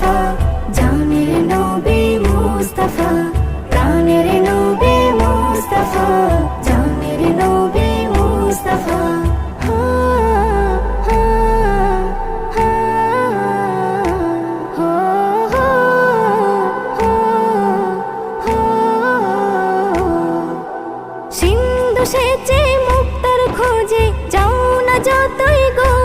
মুস্তাফা, জানের নবী মুস্তাফা, প্রাণের নবী মুস্তাফা, জানের নবী মুস্তাফা। সিন্ধু সেচে মুক্তার খোঁজে যাও না যতই গো